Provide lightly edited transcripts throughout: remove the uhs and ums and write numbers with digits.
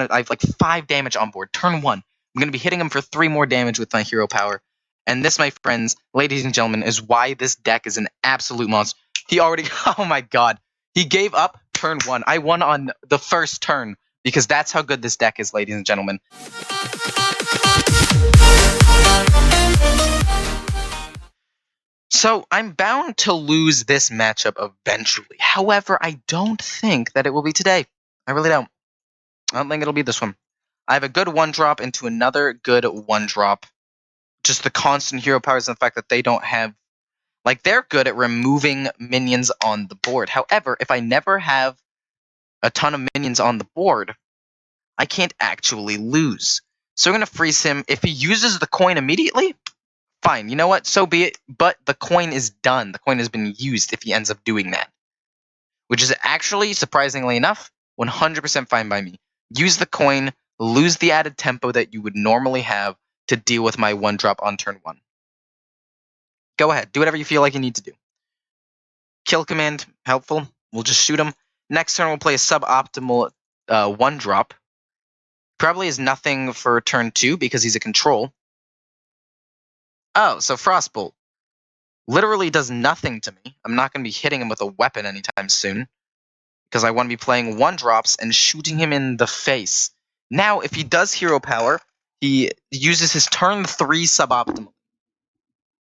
I have like 5 damage on board. Turn 1. I'm going to be hitting him for 3 more damage with my hero power. And this, my friends, ladies and gentlemen, is why this deck is an absolute monster. He already, oh my god. He gave up turn 1. I won on the first turn because that's how good this deck is, ladies and gentlemen. So, I'm bound to lose this matchup eventually. However, I don't think that it will be today. I really don't. I don't think it'll be this one. I have a good 1-drop into another good 1-drop. Just the constant hero powers and the fact that they don't have... Like, they're good at removing minions on the board. However, if I never have a ton of minions on the board, I can't actually lose. So I'm going to freeze him. If he uses the coin immediately, fine. You know what? So be it. But the coin is done. The coin has been used if he ends up doing that. Which is actually, surprisingly enough, 100% fine by me. Use the coin, lose the added tempo that you would normally have to deal with my 1-drop on turn 1. Go ahead. Do whatever you feel like you need to do. Kill command, helpful. We'll just shoot him. Next turn, we'll play a suboptimal 1-drop. Probably is nothing for turn 2 because he's a control. Oh, so Frostbolt literally does nothing to me. I'm not going to be hitting him with a weapon anytime soon because I want to be playing 1-drops and shooting him in the face. Now, if he does hero power, he uses his turn 3 suboptimal.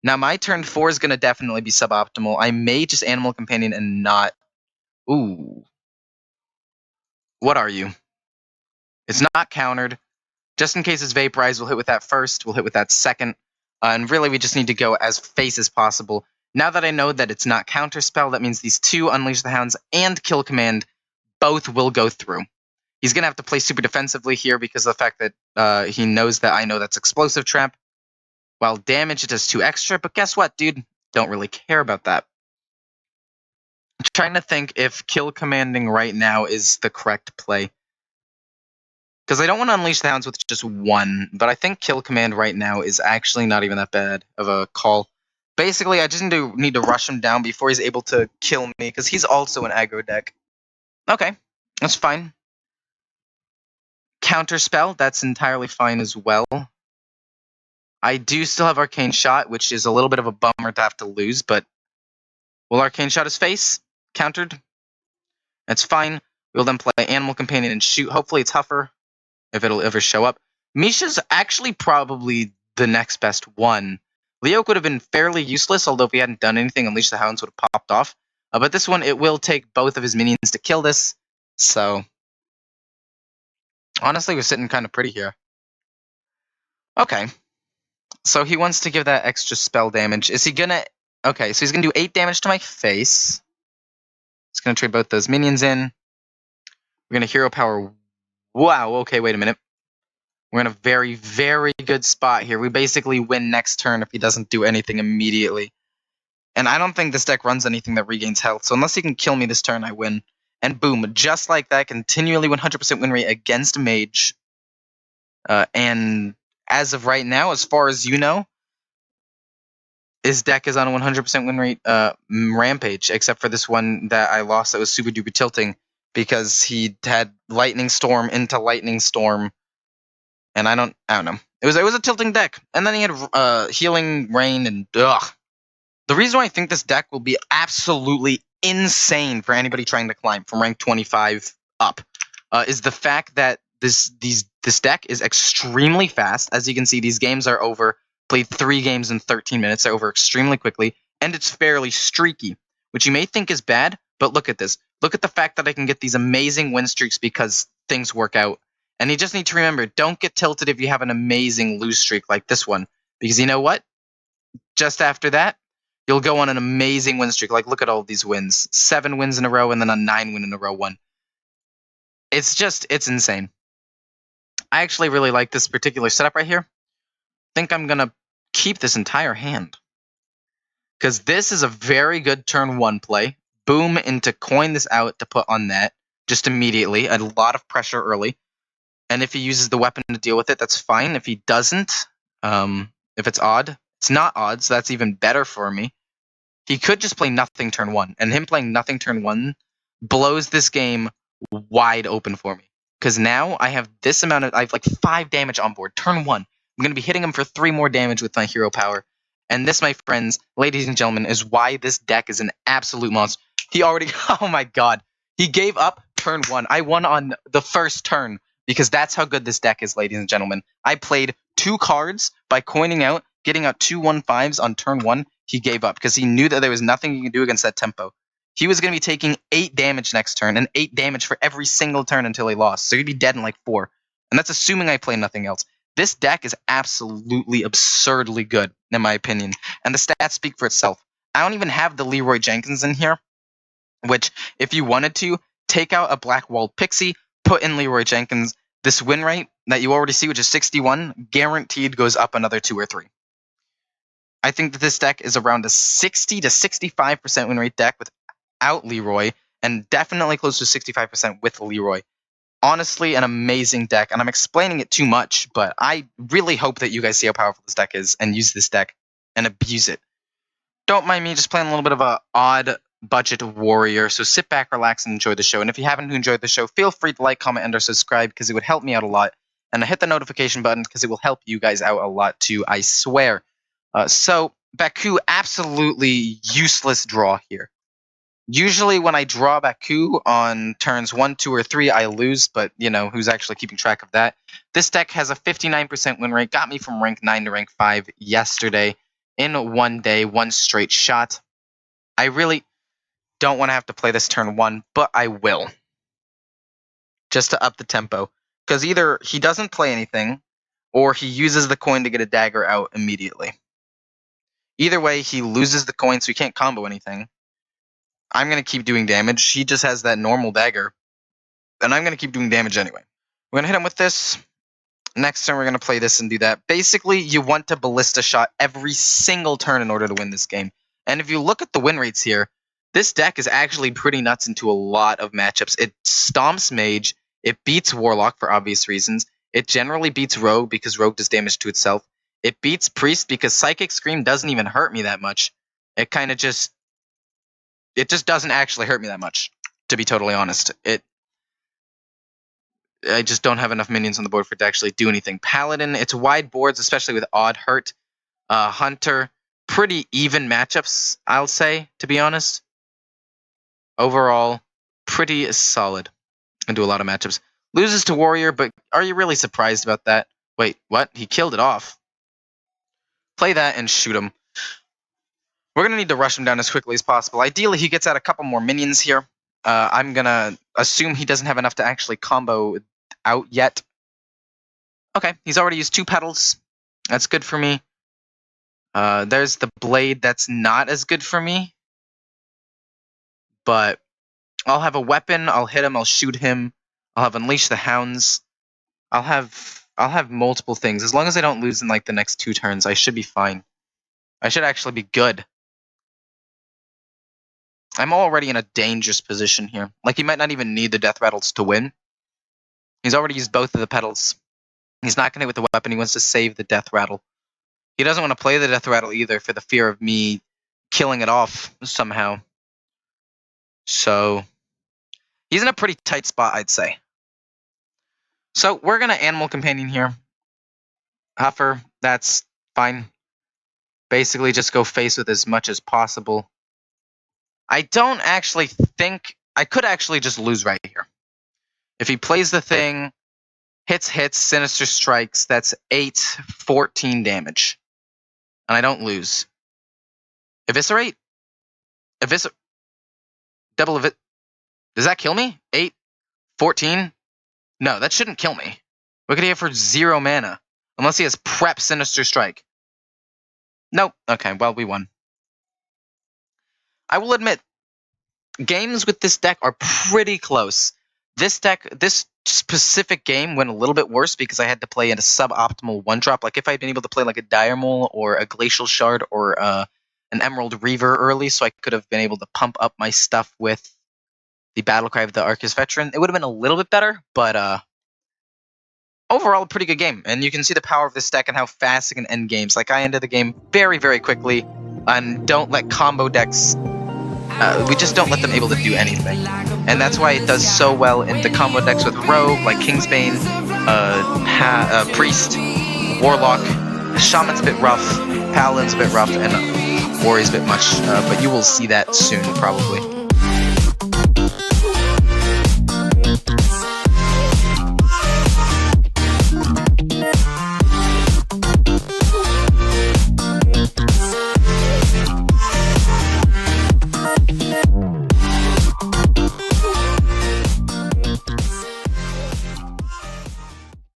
Now, my turn 4 is going to definitely be suboptimal. I may just Animal Companion and not... Ooh. What are you? It's not countered. Just in case it's Vaporize, we'll hit with that first. We'll hit with that second. And really, we just need to go as face as possible. Now that I know that it's not Counterspell, that means these 2, Unleash the Hounds and Kill Command, both will go through. He's going to have to play super defensively here because of the fact that he knows that I know that's Explosive Trap. While damage, it does 2 extra, but guess what, dude? Don't really care about that. I'm trying to think if Kill Commanding right now is the correct play. Because I don't want to Unleash the Hounds with just 1, but I think Kill Command right now is actually not even that bad of a call. Basically, I just need to rush him down before he's able to kill me, because he's also an aggro deck. Okay, that's fine. Counterspell, that's entirely fine as well. I do still have Arcane Shot, which is a little bit of a bummer to have to lose, but will Arcane Shot his face? Countered? That's fine. We'll then play Animal Companion and shoot. Hopefully it's Huffer, if it'll ever show up. Misha's actually probably the next best one. Leo would have been fairly useless, although if he hadn't done anything, Unleash the Hounds would have popped off. But this one, it will take both of his minions to kill this, so... Honestly, we're sitting kind of pretty here. Okay. So he wants to give that extra spell damage. Is he gonna... Okay, so he's gonna do 8 damage to my face. He's gonna trade both those minions in. We're gonna hero power... Wow, okay, wait a minute. We're in a very, very good spot here. We basically win next turn if he doesn't do anything immediately. And I don't think this deck runs anything that regains health, so unless he can kill me this turn, I win. And boom, just like that, continually 100% win rate against Mage. And as of right now, as far as you know, his deck is on a 100% win rate rampage, except for this one that I lost that was super duper tilting because he had Lightning Storm into Lightning Storm, and I don't know. It was a tilting deck, and then he had Healing Rain, and ugh. The reason why I think this deck will be absolutely insane for anybody trying to climb from rank 25 up is the fact that this deck is extremely fast. As you can see, these games are over. Played 3 games in 13 minutes. They're over extremely quickly, and it's fairly streaky, which you may think is bad, but look at this. Look at the fact that I can get these amazing win streaks because things work out. And you just need to remember, don't get tilted if you have an amazing lose streak like this one, because you know what? Just after that, you'll go on an amazing win streak. Like, look at all these wins. 7 wins in a row and then a 9 win in a row one. It's insane. I actually really like this particular setup right here. I think I'm going to keep this entire hand. Because this is a very good turn 1 play. Boom into coin this out to put on that. Just immediately. A lot of pressure early. And if he uses the weapon to deal with it, that's fine. If he doesn't, if it's odd, it's not odd, so that's even better for me. He could just play nothing turn 1. And him playing nothing turn 1 blows this game wide open for me. Because now I have this amount of, I have like 5 damage on board. Turn 1. I'm going to be hitting him for 3 more damage with my hero power. And this, my friends, ladies and gentlemen, is why this deck is an absolute monster. He already, oh my god. He gave up turn 1. I won on the first turn because that's how good this deck is, ladies and gentlemen. I played 2 cards by coining out, getting out 2 1/5s on turn 1. He gave up because he knew that there was nothing he could do against that tempo. He was going to be taking 8 damage next turn, and 8 damage for every single turn until he lost. So he'd be dead in like 4. And that's assuming I play nothing else. This deck is absolutely absurdly good, in my opinion. And the stats speak for itself. I don't even have the Leeroy Jenkins in here, which, if you wanted to, take out a Black Walled Pixie, put in Leeroy Jenkins. This win rate that you already see, which is 61, guaranteed goes up another 2 or 3. I think that this deck is around a 60 to 65% win rate deck without Leeroy, and definitely close to 65% with Leeroy. Honestly, an amazing deck, and I'm explaining it too much, but I really hope that you guys see how powerful this deck is and use this deck and abuse it. Don't mind me just playing a little bit of a odd budget warrior, so sit back, relax, and enjoy the show. And if you haven't enjoyed the show, feel free to like, comment, and or subscribe because it would help me out a lot. And hit the notification button because it will help you guys out a lot too, I swear. So, Baku, absolutely useless draw here. Usually when I draw Baku on turns 1, 2, or 3, I lose, but, you know, who's actually keeping track of that? This deck has a 59% win rate, got me from rank 9 to rank 5 yesterday in 1 day, 1 straight shot. I really don't want to have to play this turn 1, but I will. Just to up the tempo. Because either he doesn't play anything, or he uses the coin to get a dagger out immediately. Either way, he loses the coin, so he can't combo anything. I'm going to keep doing damage. He just has that normal dagger. And I'm going to keep doing damage anyway. We're going to hit him with this. Next turn, we're going to play this and do that. Basically, you want to ballista shot every single turn in order to win this game. And if you look at the win rates here, this deck is actually pretty nuts into a lot of matchups. It stomps Mage. It beats Warlock for obvious reasons. It generally beats Rogue because Rogue does damage to itself. It beats Priest because Psychic Scream doesn't even hurt me that much. It kind of just... It just doesn't actually hurt me that much, to be totally honest. I just don't have enough minions on the board for it to actually do anything. Paladin, it's wide boards, especially with odd hurt. Hunter, pretty even matchups, I'll say, to be honest. Overall, pretty solid. And do a lot of matchups. Loses to Warrior, but are you really surprised about that? Wait, what? He killed it off. Play that and shoot him. We're going to need to rush him down as quickly as possible. Ideally, he gets out a couple more minions here. I'm going to assume he doesn't have enough to actually combo out yet. Okay, he's already used 2 petals. That's good for me. There's the blade. That's not as good for me. But I'll have a weapon. I'll hit him. I'll shoot him. I'll have Unleash the Hounds. I'll have multiple things. As long as I don't lose in like the next 2 turns, I should be fine. I should actually be good. I'm already in a dangerous position here. Like, he might not even need the Death Rattles to win. He's already used both of the petals. He's not going to hit with the weapon. He wants to save the Death Rattle. He doesn't want to play the Death Rattle either for the fear of me killing it off somehow. So, he's in a pretty tight spot, I'd say. So, we're going to Animal Companion here. Huffer, that's fine. Basically, just go face with as much as possible. I don't actually think... I could actually just lose right here. If he plays the thing, hits, Sinister Strikes, that's 8, 14 damage. And I don't lose. Eviscerate? Double Eviscerate. Does that kill me? 8, 14? No, that shouldn't kill me. What could he have for 0 mana? Unless he has Prep Sinister Strike. Nope. Okay, well, we won. I will admit, games with this deck are pretty close. This specific game went a little bit worse because I had to play in a suboptimal 1-drop. Like, if I had been able to play like a Dire Mole or a Glacial Shard or an Emerald Reaver early, so I could have been able to pump up my stuff with the Battlecry of the Arcus Veteran, it would have been a little bit better, but overall, a pretty good game. And you can see the power of this deck and how fast it can end games. Like, I ended the game very, very quickly, and don't let combo decks We just don't let them able to do anything. And that's why it does so well in the combo decks with Rogue, like Kingsbane, Priest, Warlock. Shaman's a bit rough, Paladin's a bit rough, and Warrior's a bit much. But you will see that soon, probably.